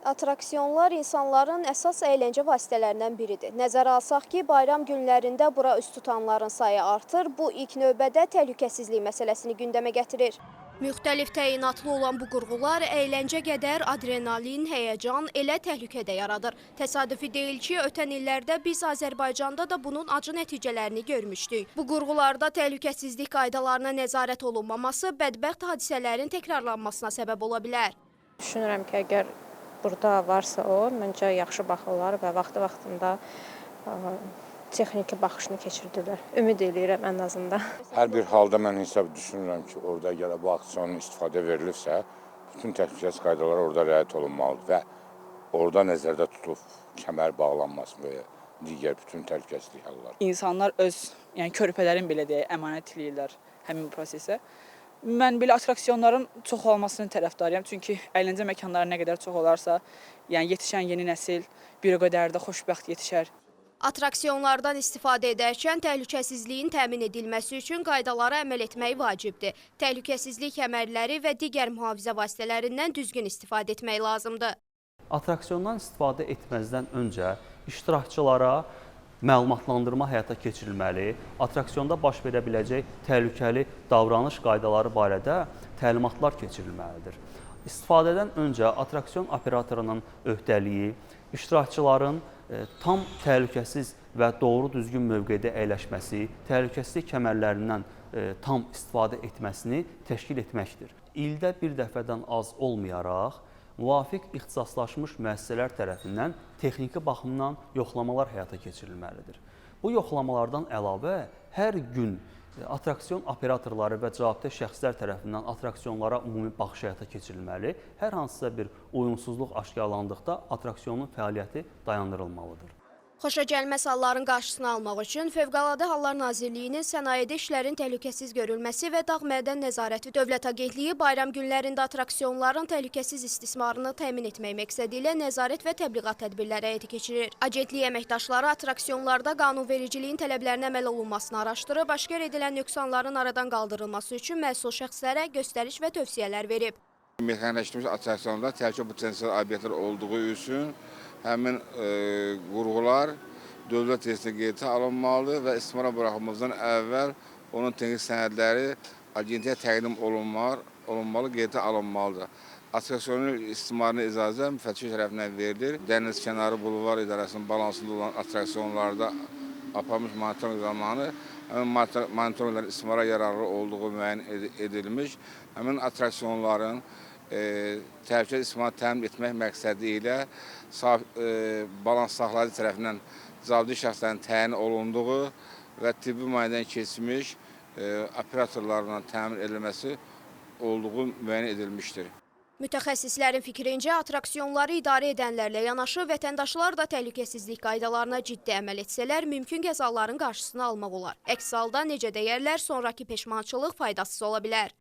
Atraksiyonlar insanların əsas əyləncə vasitələrindən biridir. Nəzərə alsaq ki, bayram günlərində bura üst tutanların sayı artır. Bu ilk növbədə təhlükəsizlik məsələsini gündəmə gətirir. Müxtəlif təyinatlı olan bu qurğular əyləncə qədər adrenalin, həyəcan, elə təhlükə də yaradır. Təsadüfi deyil ki, ötən illərdə biz Azərbaycanda da bunun acı nəticələrini görmüşdük. Bu qurğularda təhlükəsizlik qaydalarına nəzarət olunmaması bədbəxt hadisələrin təkrarlanmasına səbəb ola bilər. Düşünürəm ki, əgər burada varsa o, məncə yaxşı baxırlar və vaxtı-vaxtında texniki baxışını keçirdirlər. Ümid eləyirəm ən azından. Hər bir halda mən hesab düşünürəm ki, orada əgər bu aksiyonun istifadə verilirsə, bütün təhlükəsizlik qaydaları orada riayət olunmalıdır və orada nəzərdə tutulub kəmər bağlanması və digər bütün təhlükəsizlik halları. İnsanlar öz, yəni körpələrin belə deyək, əmanət eləyirlər həmin bu prosesə. Mən belə atraksiyonların çox olmasının tərəfdarıyam. Çünki əyləncə məkanları nə qədər çox olarsa, yəni yetişən yeni nəsil bir o qədər də xoşbəxt yetişər. Atraksiyonlardan istifadə edərkən təhlükəsizliyin təmin edilməsi üçün qaydalara əməl etmək vacibdir. Təhlükəsizlik kəmərləri və digər mühafizə vasitələrindən düzgün istifadə etmək lazımdır. Atraksiyondan istifadə etməzdən öncə iştirakçılara məlumatlandırma həyata keçirilməli, atraksiyonda baş verə biləcək təhlükəli davranış qaydaları barədə təlimatlar keçirilməlidir. İstifadədən öncə atraksiyon operatorunun öhdəliyi, iştirakçıların tam təhlükəsiz və doğru düzgün mövqedə əyləşməsi, təhlükəsizlik kəmərlərindən tam istifadə etməsini təşkil etməkdir. İldə bir dəfədən az olmayaraq, müvafiq ixtisaslaşmış müəssisələr tərəfindən texniki baxımdan yoxlamalar həyata keçirilməlidir. Bu yoxlamalardan əlavə hər gün atraksiyon operatorları və cavabdeh şəxslər tərəfindən atraksiyonlara ümumi baxış həyata keçirilməli. Hər hansısa bir uyğunsuzluq aşkarlandıqda atraksiyonun fəaliyyəti dayandırılmalıdır. Xoşagəlməz halların qarşısını almaq üçün Fövqəladə Hallar Nazirliyinin Sənayedə İşlərin Təhlükəsiz Görülməsi və Dağ Mədən Nəzarəti Dövlət Agentliyi bayram günlərində atraksiyonların təhlükəsiz istismarını təmin etmək məqsədi ilə nəzarət və təbliğat tədbirləri həyata keçirir. Agentlik əməkdaşları atraksiyonlarda qanunvericiliyin tələblərinə əməl olunmasını araşdırıb, aşkar edilən nöqsanların aradan qaldırılması üçün məsul şəxslərə göstəriş və tövsiyələr verib. Mexaniləşdirilmiş atraksiyonda təhlükə potensial obyektlər olduğu üçün həmin qurğular dövlət reyestrə qeydə alınmalıdır və istismara buraxılmazdan əvvəl onun texnik sənədləri agentliyə təqdim olunmalı, qeydə alınmalıdır. Atraksiyonun istismarına icazə müfəttiş tərəfindən verilir. Dəniz kənarı bulvar idarəsinin balansında olan atraksiyonlarda aparılmış monitorinq zamanı həmin monitorinqlərin istismara yararlı olduğu müəyyən edilmiş. Həmin atraksiyonların təhlükəsiz istismarı təmin etmək məqsədi ilə balans saxlayıcı tərəfindən cavabdeh şəxslərin təyin olunduğu və tibbi müayinədən keçmiş operatorlarla təmin edilməsi olduğu müəyyən edilmişdir. Mütəxəssislərin fikrincə, atraksiyonları idarə edənlərlə yanaşı vətəndaşlar da təhlükəsizlik qaydalarına ciddi əməl etsələr, mümkün qəzaların qarşısını almaq olar. Əks halda necə deyərlər, sonraki peşmançılıq faydasız ola bilər.